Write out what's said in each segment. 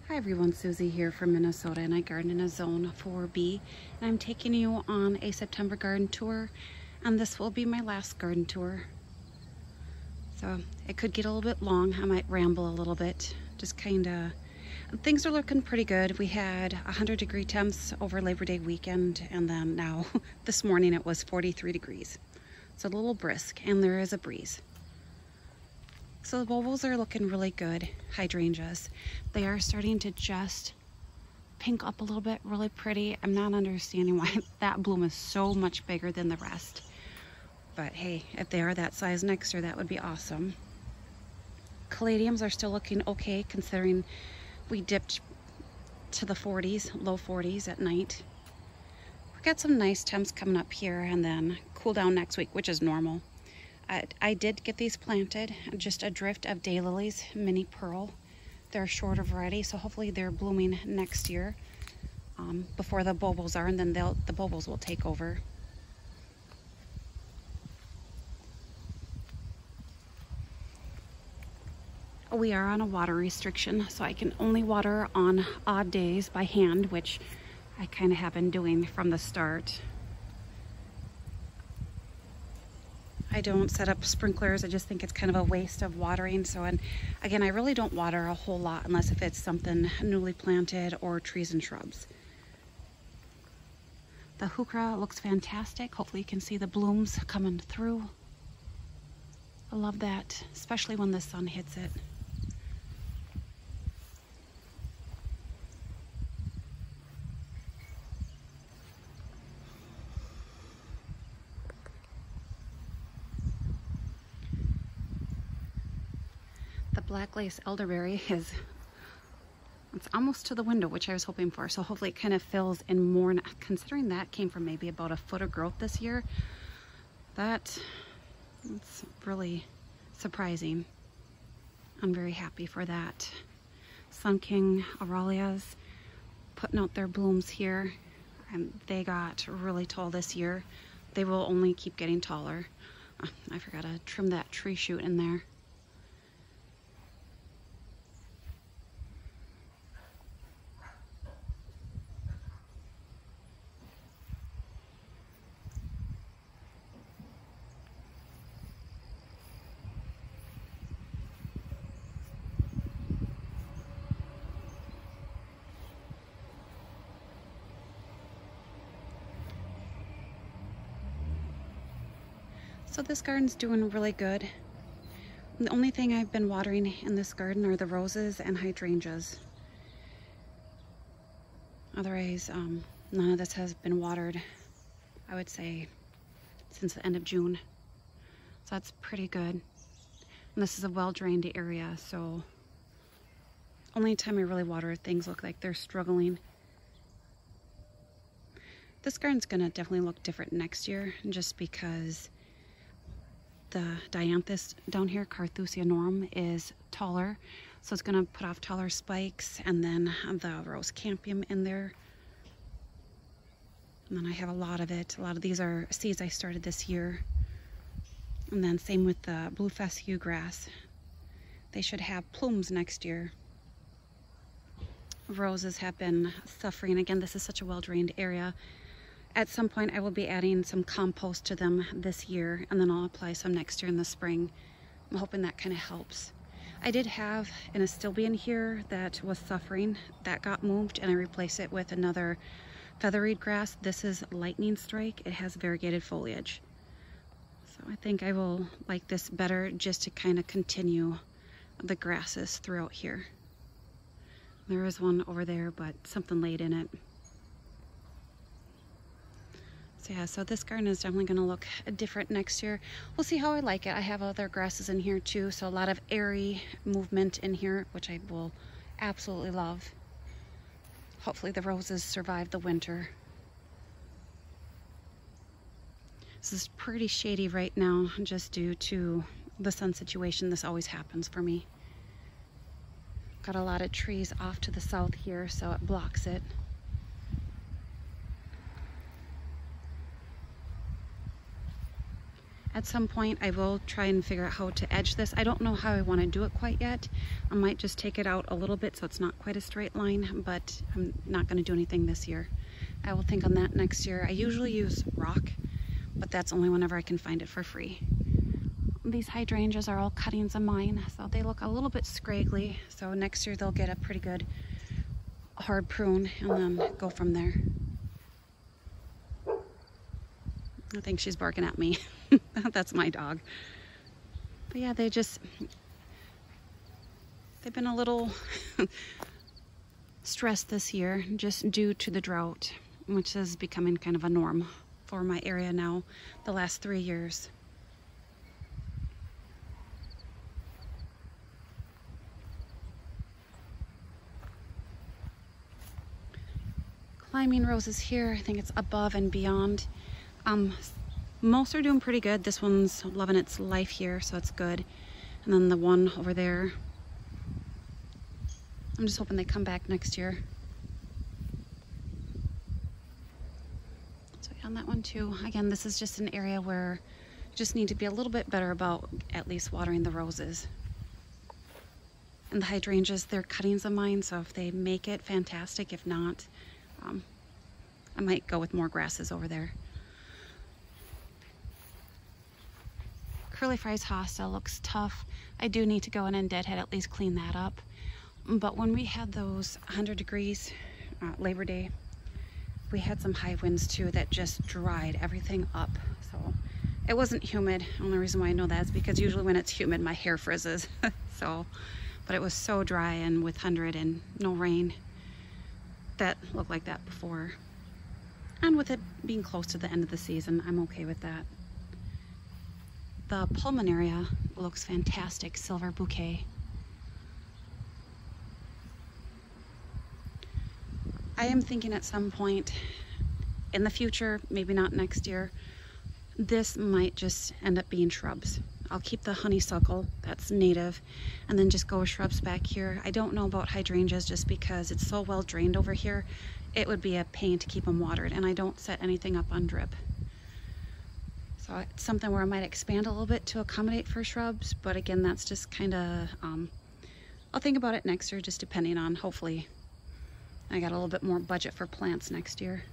Hi everyone, Susie here from Minnesota, and I garden in a zone 4B, and I'm taking you on a September garden tour, and this will be my last garden tour. So it could get a little bit long. I might ramble a little bit, just kind of. Things are looking pretty good. We had 100-degree temps over Labor Day weekend, and then now this morning it was 43 degrees. It's a little brisk, and there is a breeze. So the bulbs are looking really good. Hydrangeas, they are starting to just pink up a little bit, really pretty. I'm not understanding why that bloom is so much bigger than the rest. But hey, if they are that size next year, that would be awesome. Caladiums are still looking okay, considering we dipped to the 40s, low 40s at night. We've got some nice temps coming up here, and then cool down next week, which is normal. I did get these planted, just a drift of daylilies, mini pearl. They're a shorter variety, so hopefully they're blooming next year before the bulbs are, and then the bulbs will take over. We are on a water restriction, so I can only water on odd days by hand, which I kind of have been doing from the start. I don't set up sprinklers. I just think it's kind of a waste of watering. So, and again, I really don't water a whole lot unless if it's something newly planted or trees and shrubs. The heuchera looks fantastic. Hopefully you can see the blooms coming through. I love that, especially when the sun hits it. Black lace elderberry it's almost to the window, which I was hoping for, so hopefully it kind of fills in more. Considering that came from maybe about a foot of growth this year, that's really surprising. I'm very happy for that. Sun King Aralias putting out their blooms here, and they got really tall this year. They will only keep getting taller. I forgot to trim that tree shoot in there. So this garden's doing really good. The only thing I've been watering in this garden are the roses and hydrangeas. Otherwise, none of this has been watered, I would say, since the end of June. So that's pretty good. And this is a well-drained area, so only time I really water things look like they're struggling. This garden's gonna definitely look different next year, just because the dianthus down here, Carthusianorum, is taller, so it's going to put off taller spikes, and then the rose campium in there. And then I have a lot of it. A lot of these are seeds I started this year. And then same with the blue fescue grass. They should have plumes next year. Roses have been suffering. Again, this is such a well-drained area. At some point, I will be adding some compost to them this year, and then I'll apply some next year in the spring. I'm hoping that kind of helps. I did have an astilbe here that was suffering. That got moved, and I replaced it with another featherweed grass. This is lightning strike. It has variegated foliage. So I think I will like this better, just to kind of continue the grasses throughout here. There is one over there, but something laid in it. So yeah, so this garden is definitely going to look different next year. We'll see how I like it. I have other grasses in here too, so a lot of airy movement in here, which I will absolutely love. Hopefully the roses survive the winter. This is pretty shady right now, just due to the sun situation. This always happens for me. Got a lot of trees off to the south here, so it blocks it. At some point I will try and figure out how to edge this. I don't know how I want to do it quite yet. I might just take it out a little bit so it's not quite a straight line, but I'm not going to do anything this year. I will think on that next year. I usually use rock, but that's only whenever I can find it for free. These hydrangeas are all cuttings of mine, so they look a little bit scraggly. So next year they'll get a pretty good hard prune and then go from there. I think she's barking at me. That's my dog. But yeah, they've been a little stressed this year just due to the drought, which is becoming kind of a norm for my area now the last 3 years. Climbing roses here, I think it's above and beyond. Most are doing pretty good. This one's loving its life here, so it's good. And then the one over there, I'm just hoping they come back next year. So on that one too, again, this is just an area where you just need to be a little bit better about at least watering the roses. And the hydrangeas, they're cuttings of mine, so if they make it, fantastic. If not, I might go with more grasses over there. Curly Fries hosta looks tough. I do need to go in and deadhead, at least clean that up. But when we had those 100 degrees Labor Day, we had some high winds too that just dried everything up. So it wasn't humid. The only reason why I know that is because usually when it's humid, my hair frizzes. But it was so dry, and with 100 and no rain, that looked like that before. And with it being close to the end of the season, I'm okay with that. The pulmonaria looks fantastic, silver bouquet. I am thinking at some point in the future, maybe not next year, this might just end up being shrubs. I'll keep the honeysuckle, that's native, and then just go with shrubs back here. I don't know about hydrangeas just because it's so well drained over here. It would be a pain to keep them watered, and I don't set anything up on drip. So it's something where I might expand a little bit to accommodate for shrubs, but again, that's just kind of, I'll think about it next year, just depending on, hopefully, I got a little bit more budget for plants next year.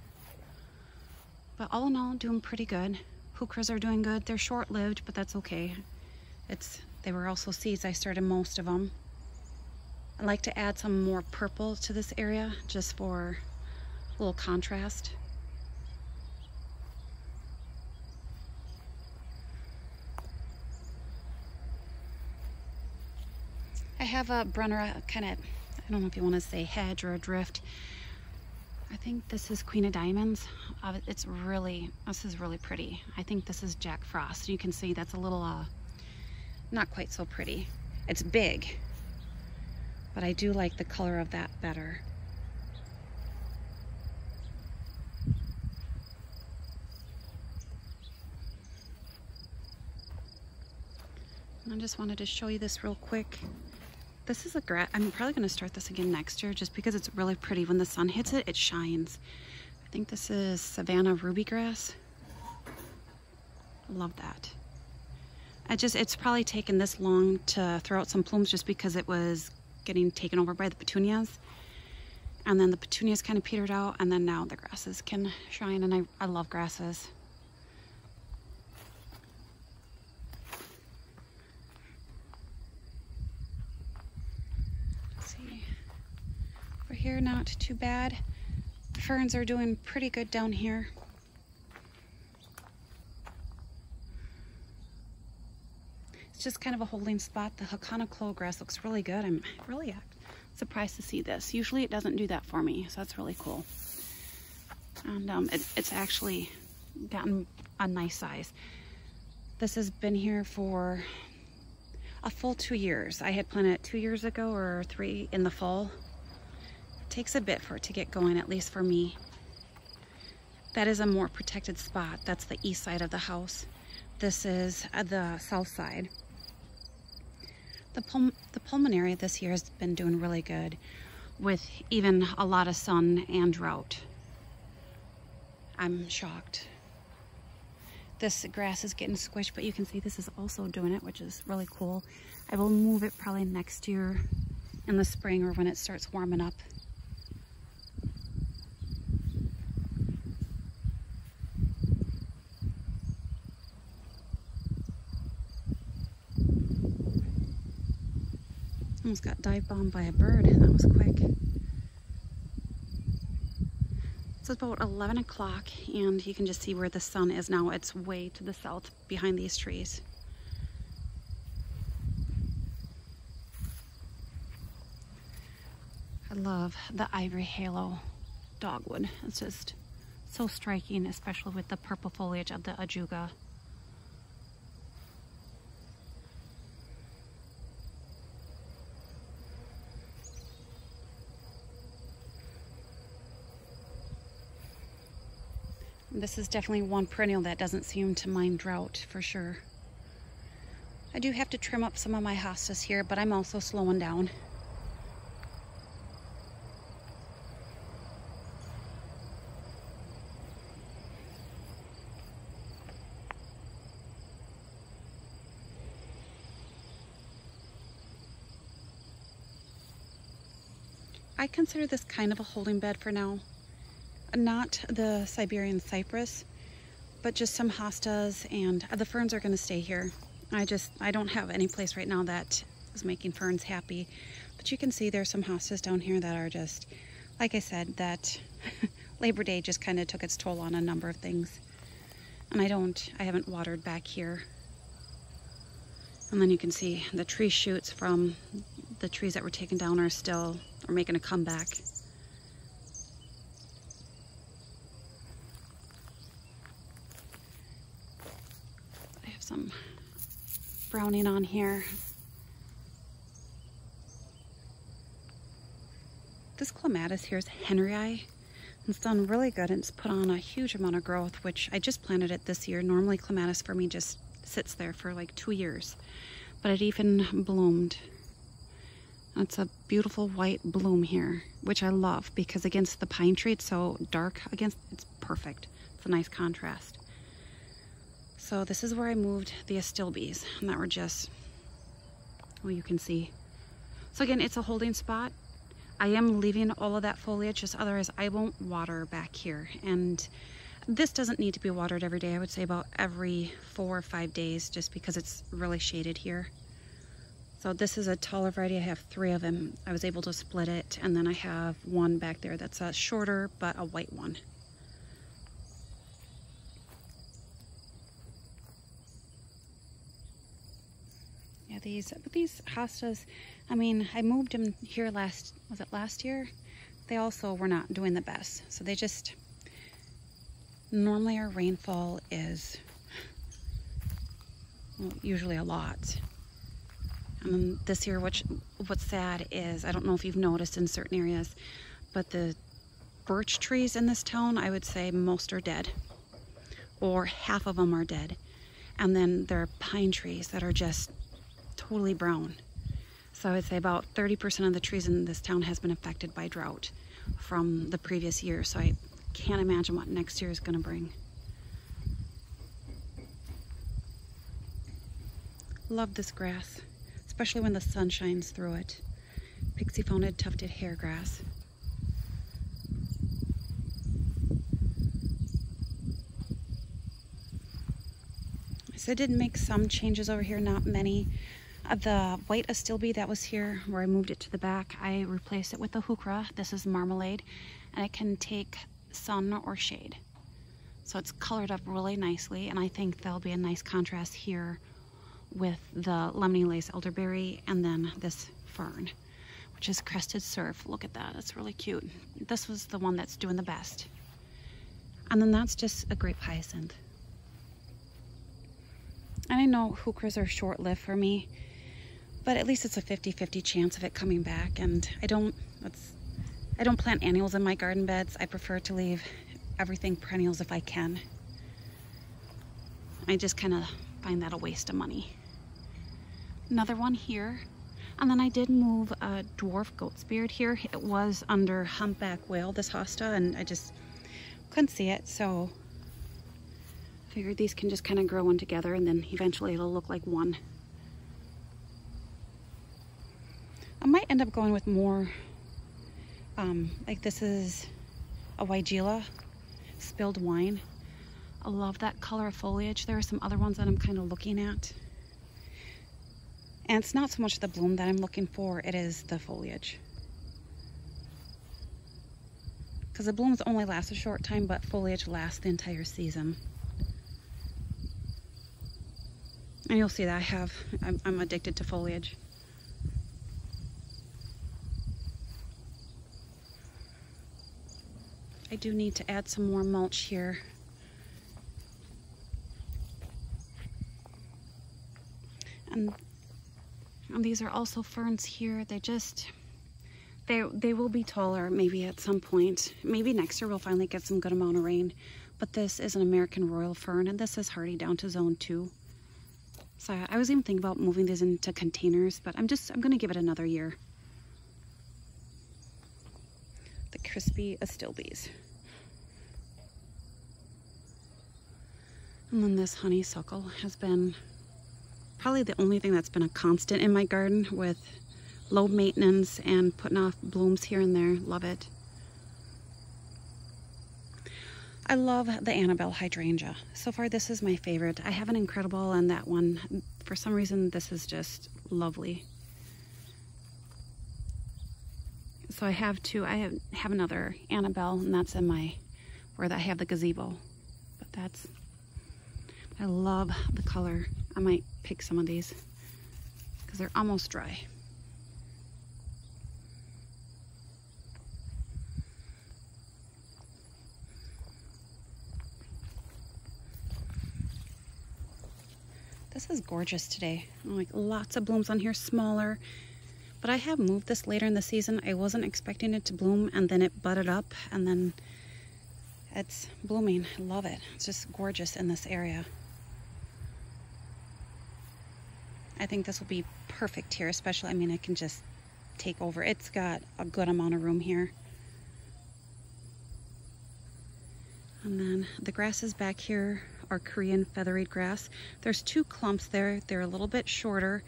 But all in all, doing pretty good. Heucheras are doing good. They're short-lived, but that's okay. They were also seeds. I started most of them. I like to add some more purple to this area just for a little contrast. I have a Brunner kind of, I don't know if you want to say hedge or a drift. I think this is Queen of Diamonds. This is really pretty. I think this is Jack Frost. You can see that's a little, not quite so pretty. It's big, but I do like the color of that better. And I just wanted to show you this real quick. This is a grass. I'm probably going to start this again next year just because it's really pretty. When the sun hits it, it shines. I think this is Savannah ruby grass. I love that. It's probably taken this long to throw out some plumes just because it was getting taken over by the petunias. And then the petunias kind of petered out, and then now the grasses can shine, and I love grasses. Over here, not too bad. The ferns are doing pretty good down here. It's just kind of a holding spot. The Hakana clowgrass looks really good. I'm really surprised to see this. Usually it doesn't do that for me, so that's really cool. And it's actually gotten a nice size. This has been here for a full 2 years. I had planted it 2 years ago or 3 in the fall. Takes a bit for it to get going, at least for me. That is a more protected spot. That's the east side of the house. This is the south side. The pulmonaria this year has been doing really good with even a lot of sun and drought. I'm shocked. this grass is getting squished, but you can see this is also doing it, which is really cool. I will move it probably next year in the spring or when it starts warming up. Almost got dive bombed by a bird. That was quick. So it's about 11 o'clock and you can just see where the sun is now. It's way to the south behind these trees. I love the ivory halo dogwood. It's just so striking, especially with the purple foliage of the ajuga. This is definitely one perennial that doesn't seem to mind drought for sure. I do have to trim up some of my hostas here, but I'm also slowing down. I consider this kind of a holding bed for now. Not the Siberian cypress, but just some hostas, and the ferns are going to stay here. I don't have any place right now that is making ferns happy, but you can see there's some hostas down here that are just, like I said, that Labor Day just kind of took its toll on a number of things. And I haven't watered back here. And then you can see the tree shoots from the trees that were taken down are making a comeback. Some browning on here. This clematis here is Henryi. It's done really good and it's put on a huge amount of growth, which I just planted it this year. Normally clematis for me just sits there for like 2 years, but it even bloomed. It's a beautiful white bloom here, which I love because against the pine tree, it's so dark it's perfect. It's a nice contrast. So this is where I moved the astilbes, and that were just, well, you can see. So again, it's a holding spot. I am leaving all of that foliage, just otherwise I won't water back here. And this doesn't need to be watered every day. I would say about every 4 or 5 days, just because it's really shaded here. So this is a taller variety. I have 3 of them. I was able to split it, and then I have one back there that's a shorter, but a white one. Yeah, these hostas, I mean, I moved them here last year? They also were not doing the best. So they just, normally our rainfall is, well, usually a lot. And then this year, what's sad is, I don't know if you've noticed in certain areas, but the birch trees in this town, I would say most are dead, or half of them are dead. And then there are pine trees that are just totally brown. So I'd say about 30% of the trees in this town has been affected by drought from the previous year. So I can't imagine what next year is going to bring. Love this grass, especially when the sun shines through it. Pixie-founded tufted hair grass. So I did make some changes over here, not many. The white astilbe that was here, where I moved it to the back, I replaced it with the heuchera. This is marmalade, and it can take sun or shade. So it's colored up really nicely, and I think there'll be a nice contrast here with the lemony lace elderberry and then this fern, which is crested surf. Look at that, it's really cute. This was the one that's doing the best. And then that's just a grape hyacinth. And I know heucheras are short-lived for me, but at least it's a 50-50 chance of it coming back. And I don't plant annuals in my garden beds. I prefer to leave everything perennials if I can. I just kind of find that a waste of money. Another one here. And then I did move a dwarf goat's beard here. It was under humpback whale, this hosta, and I just couldn't see it. So I Figured these can just kind of grow in together and then eventually it'll look like one. I might end up going with more, like this is a Weigela, spilled wine. I love that color of foliage. There are some other ones that I'm kind of looking at. And it's not so much the bloom that I'm looking for, it is the foliage. Because the blooms only last a short time, but foliage lasts the entire season. And you'll see that I'm addicted to foliage. I do need to add some more mulch here. And these are also ferns here. They will be taller maybe at some point. Maybe next year we'll finally get some good amount of rain. But this is an American Royal Fern, and this is hardy down to zone 2. So I was even thinking about moving these into containers, but I'm gonna give it another year. The crispy astilbes. And then this honeysuckle has been probably the only thing that's been a constant in my garden, with low maintenance and putting off blooms here and there. Love it. I love the Annabelle hydrangea. So far this is my favorite. I have an incredible and that one. For some reason this is just lovely. So I have two. I have another Annabelle, and that's in where I have the gazebo. But I love the color. I might pick some of these because they're almost dry. This is gorgeous today. Like lots of blooms on here, smaller. But I have moved this later in the season. I wasn't expecting it to bloom, and then it budded up, and then it's blooming. I love it. It's just gorgeous in this area. I think this will be perfect here, especially, I mean, it can just take over. It's got a good amount of room here. And then the grasses back here are Korean feathery grass. There's 2 clumps there. They're a little bit shorter.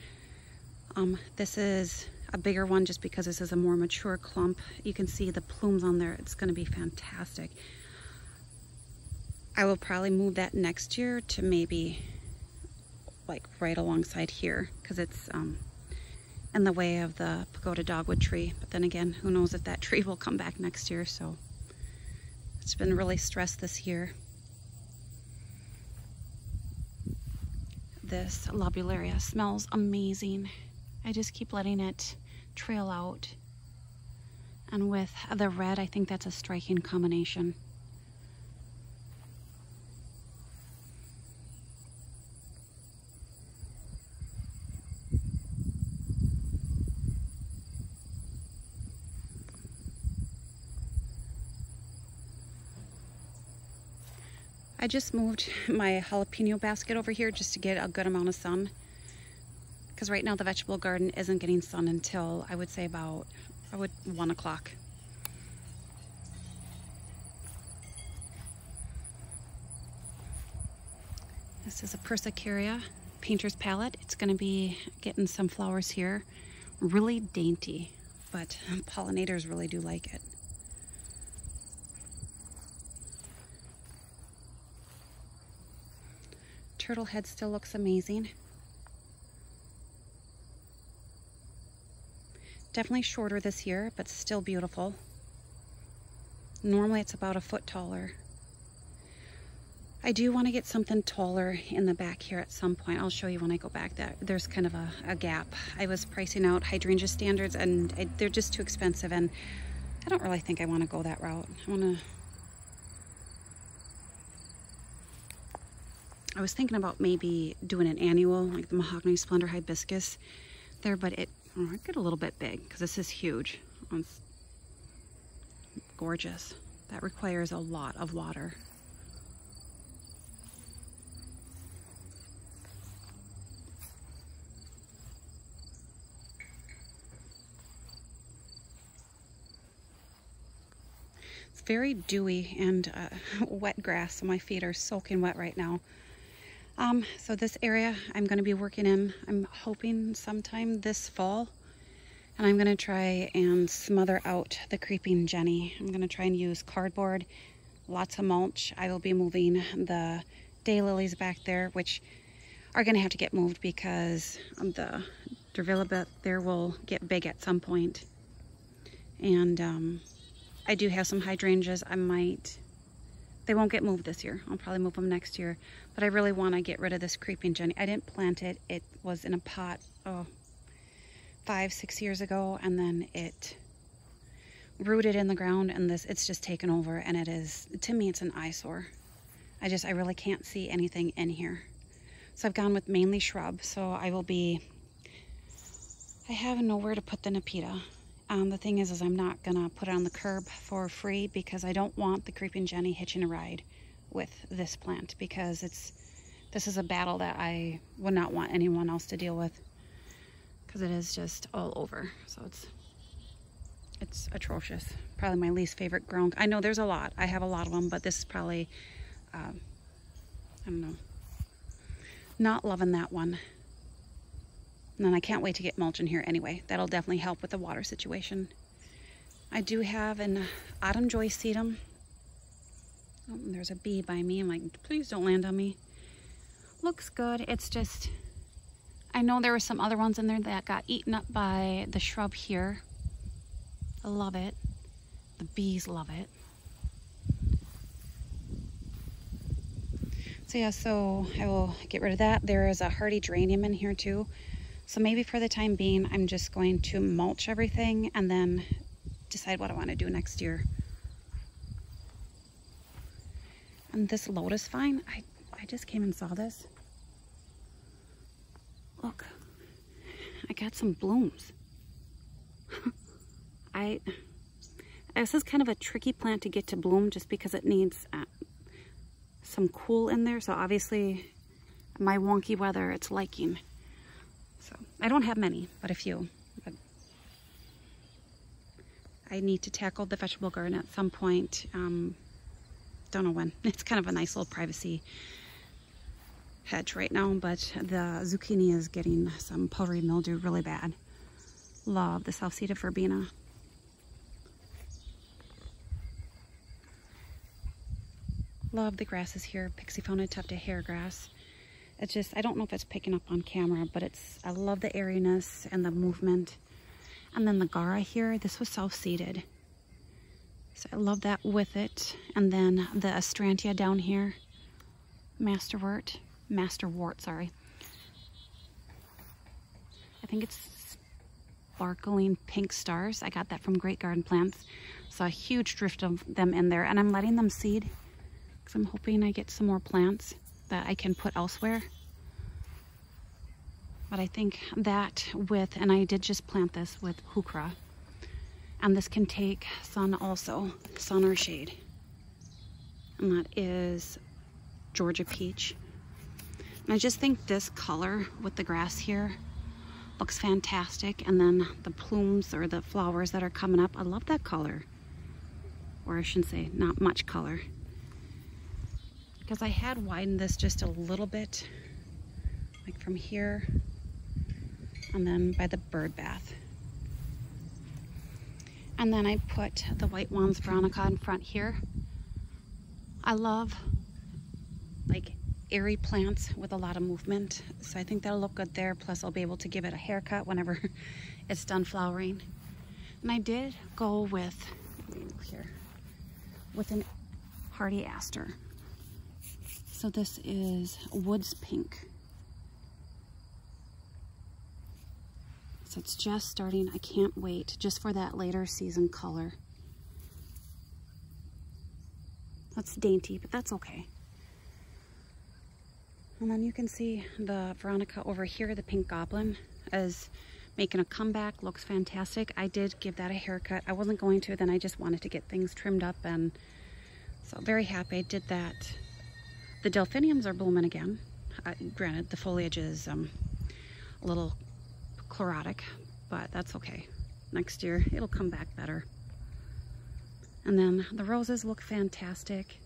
This is a bigger one just because this is a more mature clump. You can see the plumes on there. It's going to be fantastic. I will probably move that next year to maybe like right alongside here, because it's in the way of the pagoda dogwood tree. But then again, who knows if that tree will come back next year. So it's been really stressed this year. This lobularia smells amazing. I just keep letting it trail out. And with the red, I think that's a striking combination. I just moved my jalapeno basket over here just to get a good amount of sun. Because right now the vegetable garden isn't getting sun until I would say about 1 o'clock. This is a Persicaria painter's palette. It's going to be getting some flowers here. Really dainty, but pollinators really do like it. Turtle head still looks amazing. Definitely shorter this year, but still beautiful. Normally it's about a foot taller. I do want to get something taller in the back here at some point. I'll show you when I go back. There's kind of a gap. I was pricing out hydrangea standards, and they're just too expensive, and I don't really think I want to go that route. I was thinking about maybe doing an annual, like the Mahogany Splendor Hibiscus there, but it get a little bit big because this is huge. It's gorgeous. That requires a lot of water. very dewy and wet grass, so my feet are soaking wet right now. So this area I'm going to be working in, I'm hoping sometime this fall, and I'm going to try and smother out the creeping Jenny. I'm going to try and use cardboard, lots of mulch. I will be moving the daylilies back there, which are going to have to get moved because the Durvilla there will get big at some point. And I do have some hydrangeas. They won't get moved this year. I'll probably move them next year. But I really want to get rid of this creeping Jenny. I didn't plant it. It was in a pot 5-6 years ago, and then it rooted in the ground, and it's just taken over, and it is, to me, it's an eyesore. I really can't see anything in here. So I've gone with mainly shrub. So I have nowhere to put the Nepeta. The thing is I'm not gonna put it on the curb for free because I don't want the creeping Jenny hitching a ride with this plant, because this is a battle that I would not want anyone else to deal with, because it is just all over. So it's atrocious. Probably my least favorite ground. I know there's a lot. I have a lot of them, but this is probably, I don't know, not loving that one. And then I can't wait to get mulch in here anyway. That'll definitely help with the water situation. I do have an autumn joy sedum. Oh, and there's a bee by me. I'm like, please don't land on me. Looks good. It's just, I know there were some other ones in there that got eaten up by the shrub here. I love it. The bees love it. So yeah, so I will get rid of that. There is a hardy geranium in here too. So maybe for the time being, I'm just going to mulch everything and then decide what I want to do next year. And this lotus vine, I just came and saw this. Look, I got some blooms. This is kind of a tricky plant to get to bloom just because it needs some cool in there. So obviously my wonky weather, it's liking. So I don't have many, but a few. But I need to tackle the vegetable garden at some point. Don't know when. It's kind of a nice little privacy hedge right now, but the zucchini is getting some powdery mildew really bad. Love the self-seeded verbena. Love the grasses here. Pixie-founded tufted hair grass. It's just, I don't know if it's picking up on camera, but I love the airiness and the movement. And then the Gara here, this was self-seeded. So I love that with it. And then the Astrantia down here, masterwort, sorry. I think it's sparkling pink stars. I got that from Great Garden Plants. So a huge drift of them in there. And I'm letting them seed because I'm hoping I get some more plants that I can put elsewhere. But I think that and I did just plant this with heuchera, and this can take sun also, sun or shade. And that is Georgia peach. And I just think this color with the grass here looks fantastic. And then the plumes or the flowers that are coming up, I love that color. Or I shouldn't say not much color. Because I had widened this just a little bit, like from here, and then by the bird bath. And then I put the white wands veronica in front here. I love like airy plants with a lot of movement, so I think that'll look good there. Plus I'll be able to give it a haircut whenever it's done flowering. And I did go with, with an hardy aster. So this is Woods Pink. So it's just starting. I can't wait just for that later season color. That's dainty, but that's okay. And then you can see the Veronica over here, the Pink Goblin, is making a comeback. Looks fantastic. I did give that a haircut. I wasn't going to, then I just wanted to get things trimmed up, and so very happy I did that. The delphiniums are blooming again. Granted, the foliage is a little chlorotic, but that's okay. Next year, it'll come back better. And then the roses look fantastic.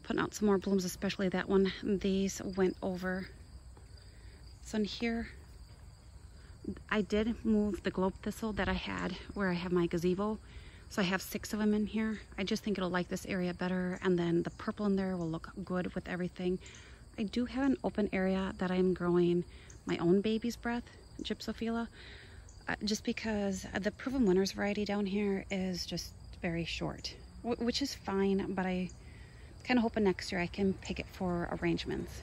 Putting out some more blooms, especially that one. These went over. So in here, I did move the globe thistle that I had where I have my gazebo. So I have 6 of them in here. I just think it'll like this area better. And then the purple in there will look good with everything. I do have an open area that I'm growing my own baby's breath, Gypsophila. Just because the Proven Winners variety down here is just very short, which is fine, but I kind of hoping next year I can pick it for arrangements.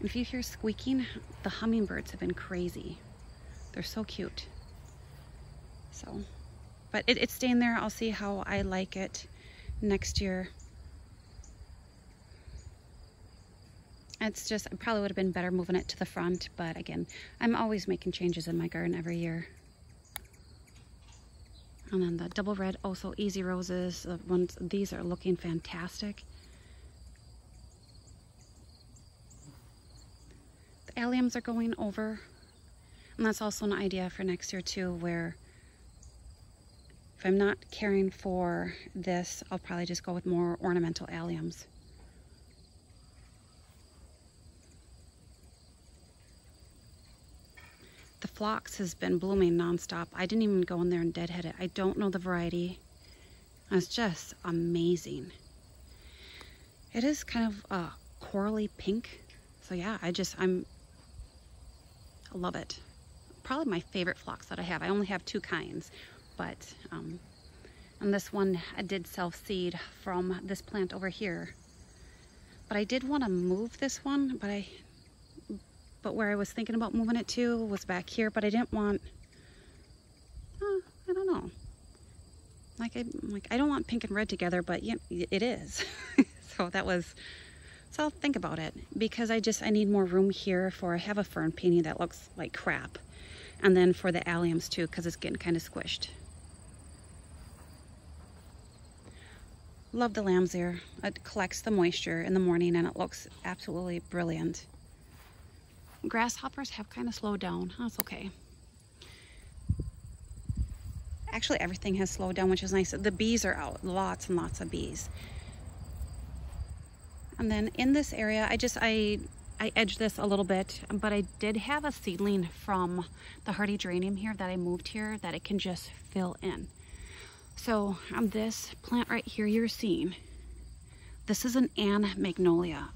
If you hear squeaking, the hummingbirds have been crazy. They're so cute. So, but it's staying there. I'll see how I like it next year. It's just, it probably would have been better moving it to the front, but again, I'm always making changes in my garden every year. And then the double red, also easy roses. The ones, these are looking fantastic. The alliums are going over. And that's also an idea for next year too, where if I'm not caring for this, I'll probably just go with more ornamental alliums. The phlox has been blooming nonstop. I didn't even go in there and deadhead it. I don't know the variety. It's just amazing. It is kind of a corally pink. So yeah, I love it. Probably my favorite phlox that I have. I only have 2 kinds, but and this one I did self-seed from this plant over here. But I did want to move this one, but where I was thinking about moving it to was back here, but I didn't want, I don't know. I don't want pink and red together, but yeah, it is. So I'll think about it, because I need more room here I have a fern peony that looks like crap. And then for the alliums too, because it's getting kind of squished. Love the lamb's ear. It collects the moisture in the morning and it looks absolutely brilliant. Grasshoppers have kind of slowed down. That's okay. Actually, everything has slowed down, which is nice. The bees are out. Lots and lots of bees. And then in this area, I edged this a little bit, but I did have a seedling from the hardy geranium here that I moved here that it can just fill in. So this plant right here you're seeing, this is an Ann Magnolia.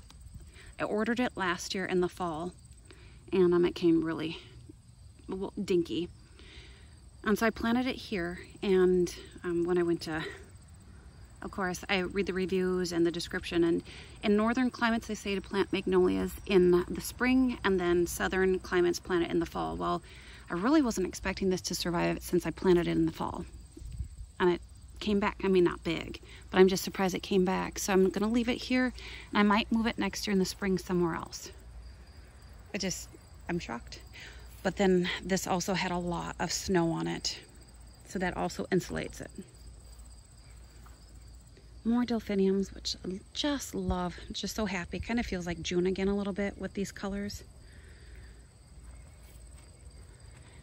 I ordered it last year in the fall, and it came really dinky. And so I planted it here, and when I went to, of course, I read the reviews and the description, and in northern climates they say to plant magnolias in the spring, and then southern climates plant it in the fall. Well, I really wasn't expecting this to survive since I planted it in the fall. And it came back, I mean, not big, but I'm just surprised it came back. So I'm gonna leave it here, and I might move it next year in the spring somewhere else. I'm shocked. But then this also had a lot of snow on it, so that also insulates it. More delphiniums, which I just love. Just so happy. Kind of feels like June again a little bit with these colors.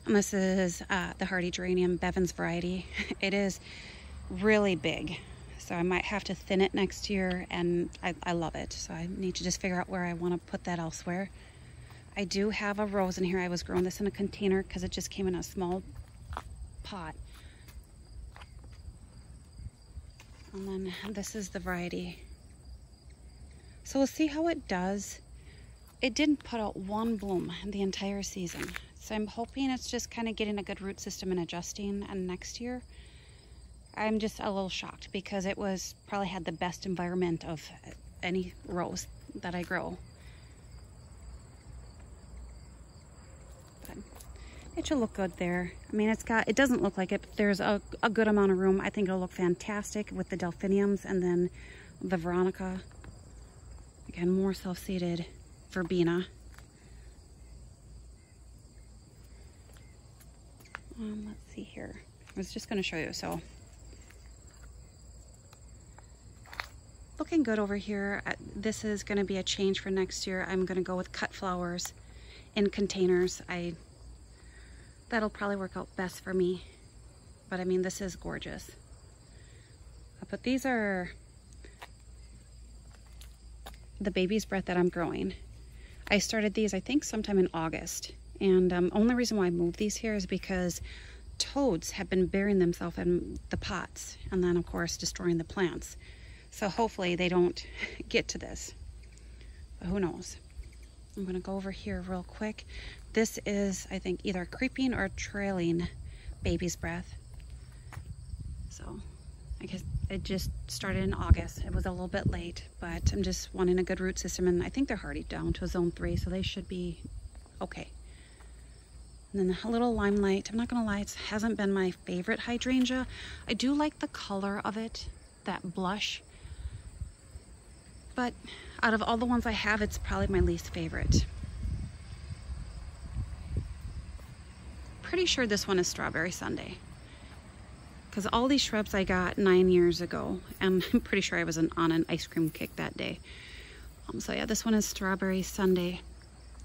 And this is the hardy geranium Bevan's variety. It is really big, so I might have to thin it next year, and I love it. So I need to just figure out where I want to put that elsewhere. I do have a rose in here. I was growing this in a container because it just came in a small pot. And then this is the variety. So we'll see how it does. It didn't put out one bloom the entire season. So I'm hoping it's just kind of getting a good root system and adjusting. And next year, I'm just a little shocked because it probably had the best environment of any rose that I grow. It should look good there. I mean, it doesn't look like it, but there's a good amount of room. I think it'll look fantastic with the delphiniums and then the Veronica. Again, more self-seeded verbena. Let's see here. I was just going to show you. So, looking good over here. This is going to be a change for next year. I'm going to go with cut flowers in containers. That'll probably work out best for me. But I mean, this is gorgeous. But these are the baby's breath that I'm growing. I started these, I think, sometime in August. And only reason why I moved these here is because toads have been burying themselves in the pots and then, of course, destroying the plants. So hopefully they don't get to this. But who knows? I'm going to go over here real quick. This is, I think, either creeping or trailing baby's breath. So I guess it just started in August. It was a little bit late, but I'm just wanting a good root system, and I think they're hardy down to a zone 3, so they should be okay. And then a little limelight. I'm not gonna lie, it hasn't been my favorite hydrangea. I do like the color of it, that blush. But out of all the ones I have, it's probably my least favorite. Pretty sure this one is Strawberry Sundae. Because all these shrubs I got 9 years ago, and I'm pretty sure I was on an ice cream kick that day. So yeah, this one is Strawberry Sundae.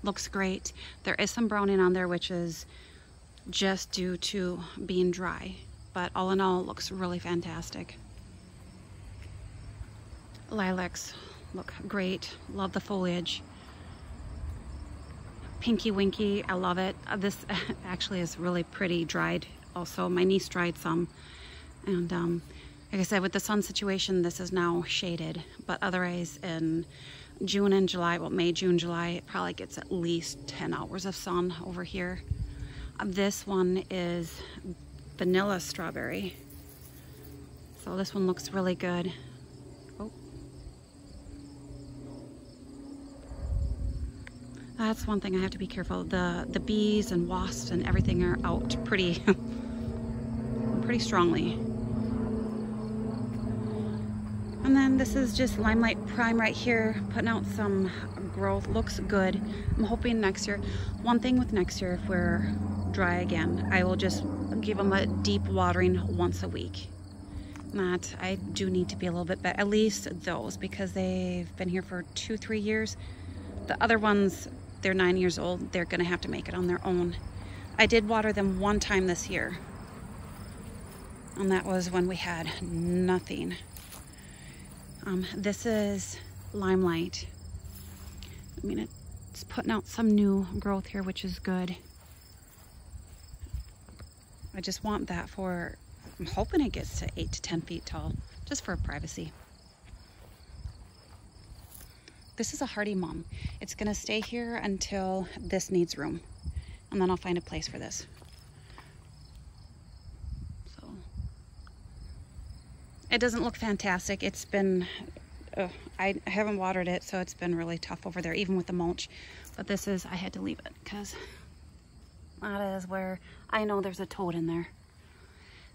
Looks great. There is some browning on there, which is just due to being dry. But all in all, it looks really fantastic. Lilacs look great. Love the foliage. Pinky Winky, I love it. This actually is really pretty dried. Also, my niece dried some. And like I said, with the sun situation, this is now shaded. But otherwise, in June and July, well, May, June, July, it probably gets at least 10 hours of sun over here. This one is Vanilla Strawberry. So this one looks really good. Oh. That's one thing I have to be careful. The bees and wasps and everything are out pretty pretty strongly. And then this is just Limelight Prime right here, putting out some growth. Looks good. I'm hoping next year, one thing with next year, if we're dry again, I will just give them a deep watering once a week. That I do need to be a little bit better, at least those, because they've been here for 2-3 years. The other ones, they're 9 years old. They're gonna have to make it on their own. I did water them one time this year, and that was when we had nothing. This is Limelight. I mean, it's putting out some new growth here, which is good. I just want that for, I'm hoping it gets to 8 to 10 feet tall, just for privacy. This is a hardy mom. It's gonna stay here until this needs room, and then I'll find a place for this. It doesn't look fantastic. It's been, I haven't watered it, so it's been really tough over there, even with the mulch. But this is, I had to leave it because that is where I know there's a toad in there,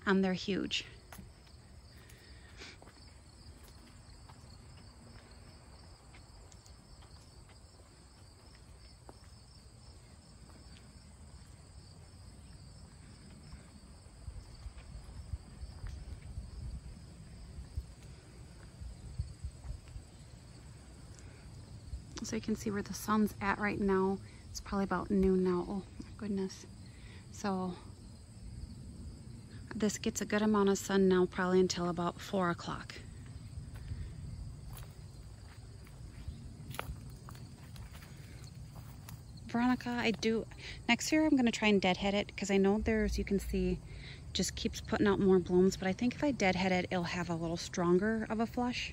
and they're huge. So you can see where the sun's at right now. It's probably about noon now. Oh my goodness. So this gets a good amount of sun now, probably until about 4 o'clock. Veronica, next year I'm gonna try and deadhead it, because I know there's, you can see, just keeps putting out more blooms, but I think if I deadhead it, it'll have a little stronger of a flush.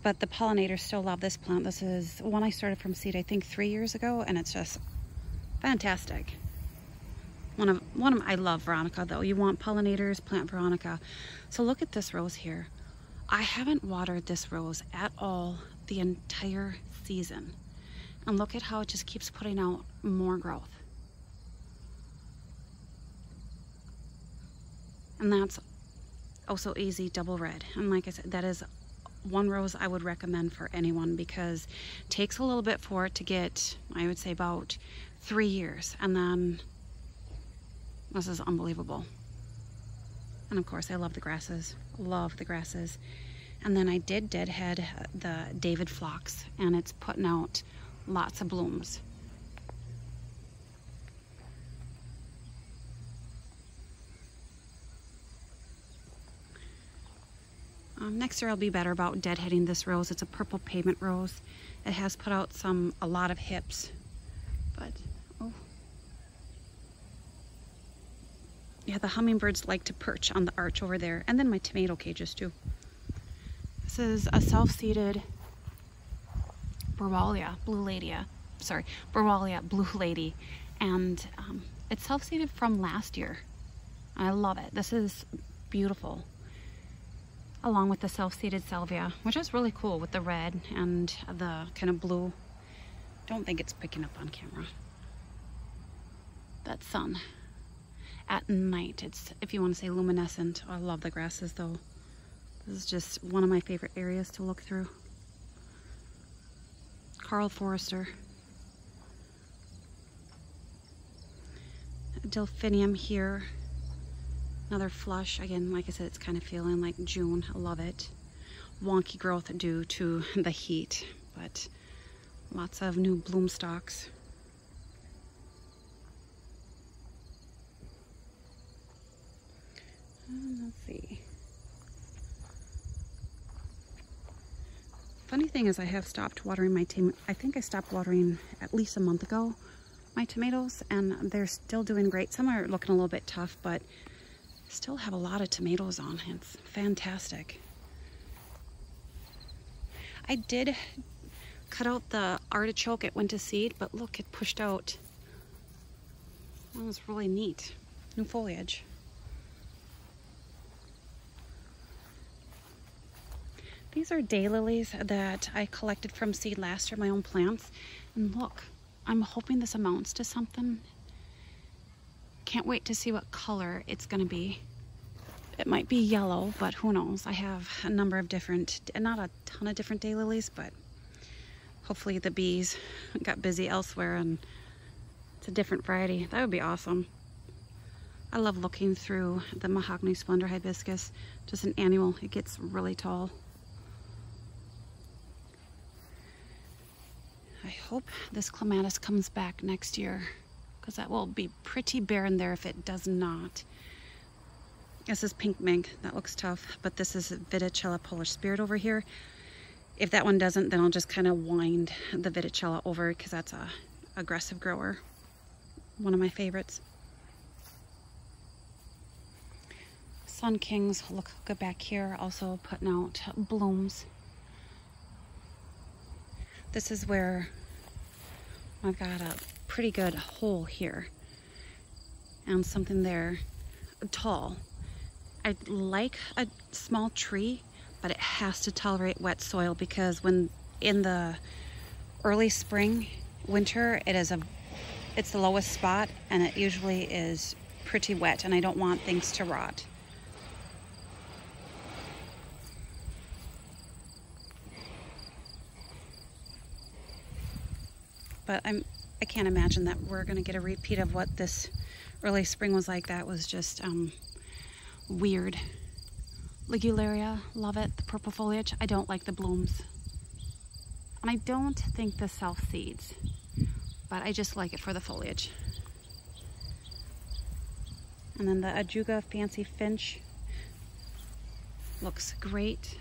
But the pollinators still love this plant. This is one I started from seed, I think 3 years ago, and it's just fantastic. I love Veronica though. You want pollinators, plant Veronica. So look at this rose here. I haven't watered this rose at all the entire season. And look at how it just keeps putting out more growth. And that's also easy double red. And like I said, that is one rose I would recommend for anyone, because it takes a little bit for it to get, I would say, about 3 years, and then this is unbelievable. And of course I love the grasses, and then I did deadhead the David phlox, and it's putting out lots of blooms. Next year I'll be better about deadheading this rose. It's a purple pavement rose. It has put out a lot of hips, but oh. Yeah, the hummingbirds like to perch on the arch over there, and then my tomato cages too. This is a self-seeded Borrelia Blue Lady, and it's self-seeded from last year. I love it. This is beautiful, along with the self-seeded salvia, which is really cool with the red and the kind of blue. Don't think it's picking up on camera. That sun at night, it's, if you want to say luminescent. I love the grasses though. This is just one of my favorite areas to look through. Carl Forrester. Delphinium here. Another flush. Again, like I said, it's kind of feeling like June. I love it. Wonky growth due to the heat, but lots of new bloom stalks. Let's see. Funny thing is I have stopped watering my I think I stopped watering at least a month ago, my tomatoes, and they're still doing great. Some are looking a little bit tough, but still have a lot of tomatoes on. It's fantastic. I did cut out the artichoke. It went to seed, but look, it pushed out. That was really neat. New foliage. These are daylilies that I collected from seed last year, my own plants. And look, I'm hoping this amounts to something. Can't wait to see what color it's gonna be. It might be yellow, but who knows? I have a number of different, not a ton of different daylilies, but hopefully the bees got busy elsewhere and it's a different variety. That would be awesome. I love looking through the mahogany splendor hibiscus. Just an annual, it gets really tall. I hope this clematis comes back next year, because that will be pretty barren there if it does not. This is pink mink. That looks tough, but this is Vitticella Polish Spirit over here. If that one doesn't, then I'll just kind of wind the Vitticella over, because that's a aggressive grower. One of my favorites. Sun Kings look good back here, also putting out blooms. This is where I've got a pretty good hole here and something there tall. I like a small tree, but it has to tolerate wet soil, because when in the early spring, winter, it's the lowest spot, and it usually is pretty wet, and I don't want things to rot. But I can't imagine that we're gonna get a repeat of what this early spring was like. That was just weird. Ligularia, love it, the purple foliage. I don't like the blooms. And I don't think the self-seeds, but I just like it for the foliage. And then the Ajuga Fancy Finch looks great.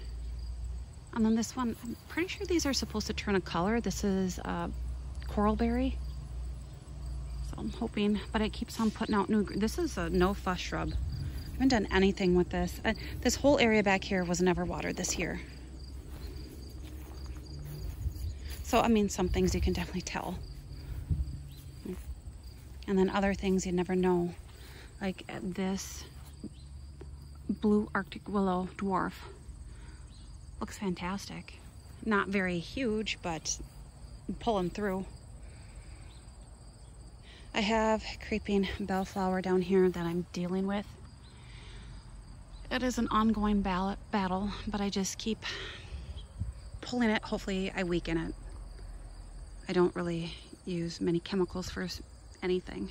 And then this one, I'm pretty sure these are supposed to turn a color. This is Coralberry. So I'm hoping, but it keeps on putting out new. This is a no fuss shrub. I haven't done anything with this. This whole area back here was never watered this year. So I mean, some things you can definitely tell. And then other things you never know. Like this blue Arctic willow dwarf. Looks fantastic. Not very huge, but pulling through. I have creeping bellflower down here that I'm dealing with. It is an ongoing battle, but I just keep pulling it. Hopefully I weaken it. I don't really use many chemicals for anything,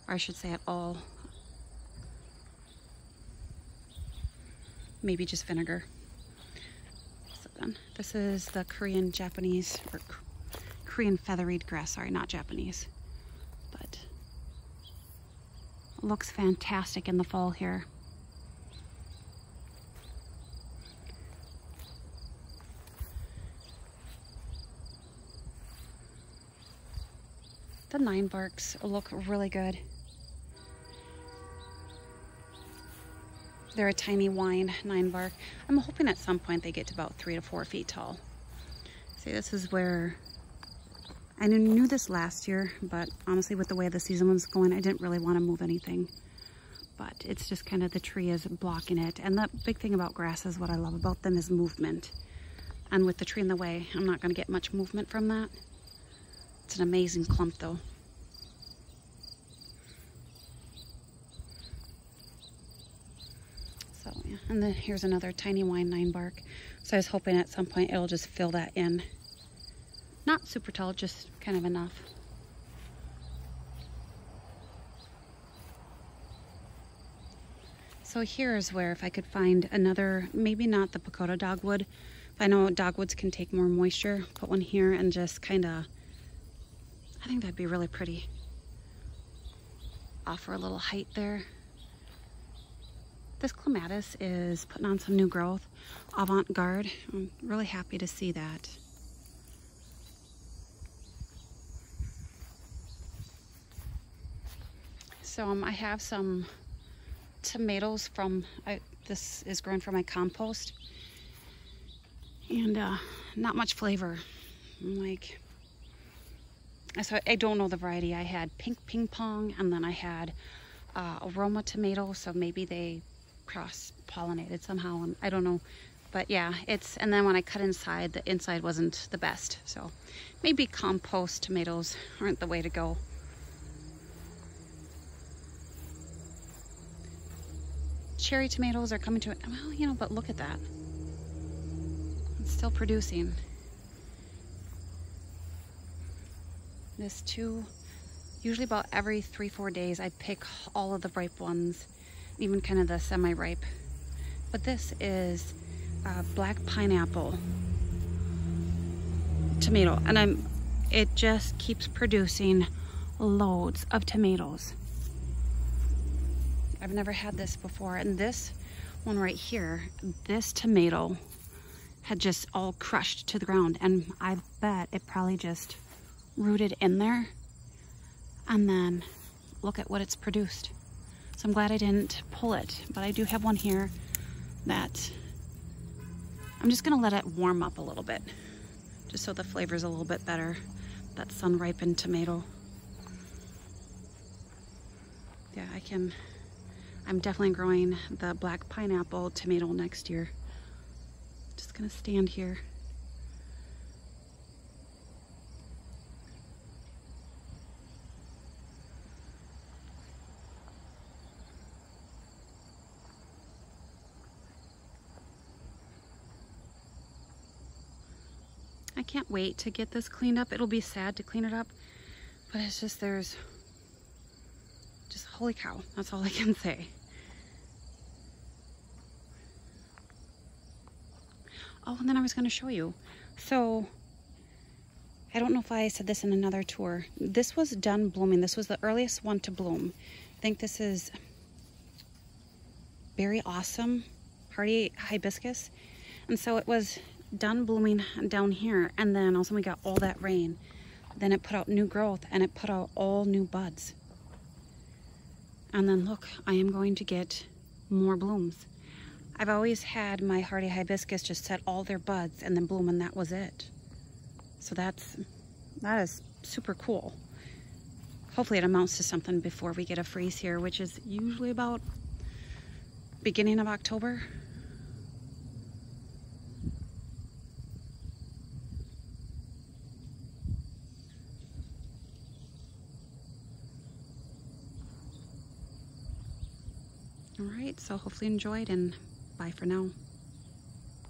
or I should say at all. Maybe just vinegar. So then, this is the Korean Japanese, or Korean featherweed grass, sorry, not Japanese. But it looks fantastic in the fall here. The 9 barks look really good. They're a tiny wine 9 bark. I'm hoping at some point they get to about 3 to 4 feet tall. See, this is where I knew this last year, but honestly with the way the season was going, I didn't really want to move anything. But it's just kind of the tree is blocking it. And the big thing about grasses, what I love about them is movement. And with the tree in the way, I'm not going to get much movement from that. It's an amazing clump though. So yeah, and then here's another tiny wine 9 bark. So I was hoping at some point it'll just fill that in. Not super tall, just kind of enough. So here's where if I could find another, maybe not the pagoda dogwood. I know dogwoods can take more moisture. Put one here and just kind of, I think that'd be really pretty. Offer a little height there. This clematis is putting on some new growth. Avant-garde. I'm really happy to see that. So I have some tomatoes from, this is grown from my compost. And not much flavor. I'm like, so I don't know the variety. I had pink ping pong, and then I had aroma tomato, so maybe they cross-pollinated somehow, and I don't know. But yeah, and then when I cut inside, the inside wasn't the best. So maybe compost tomatoes aren't the way to go. Cherry tomatoes are coming to it. Well, you know, but look at that. It's still producing. This too, usually about every 3-4 days, I pick all of the ripe ones, even kind of the semi-ripe. But this is black pineapple tomato, and it just keeps producing loads of tomatoes. I've never had this before, and this one right here, this tomato had just all crushed to the ground, and I bet it probably just rooted in there, and then look at what it's produced. So I'm glad I didn't pull it, but I do have one here that I'm just gonna let it warm up a little bit, just so the flavor's a little bit better. That sun-ripened tomato. Yeah, I'm definitely growing the black pineapple tomato next year. Just gonna stand here. I can't wait to get this cleaned up. It'll be sad to clean it up, but it's just, there's just, holy cow, that's all I can say. Oh, and then I was going to show you. So, I don't know if I said this in another tour. This was done blooming. This was the earliest one to bloom. I think this is Berry Awesome Hardy Hibiscus. And so it was done blooming down here. And then also we got all that rain. Then it put out new growth, and it put out all new buds. And then look, I am going to get more blooms. I've always had my hardy hibiscus just set all their buds and then bloom, and that was it. So that is super cool. Hopefully it amounts to something before we get a freeze here, which is usually about beginning of October. All right, so hopefully you enjoyed, and bye for now.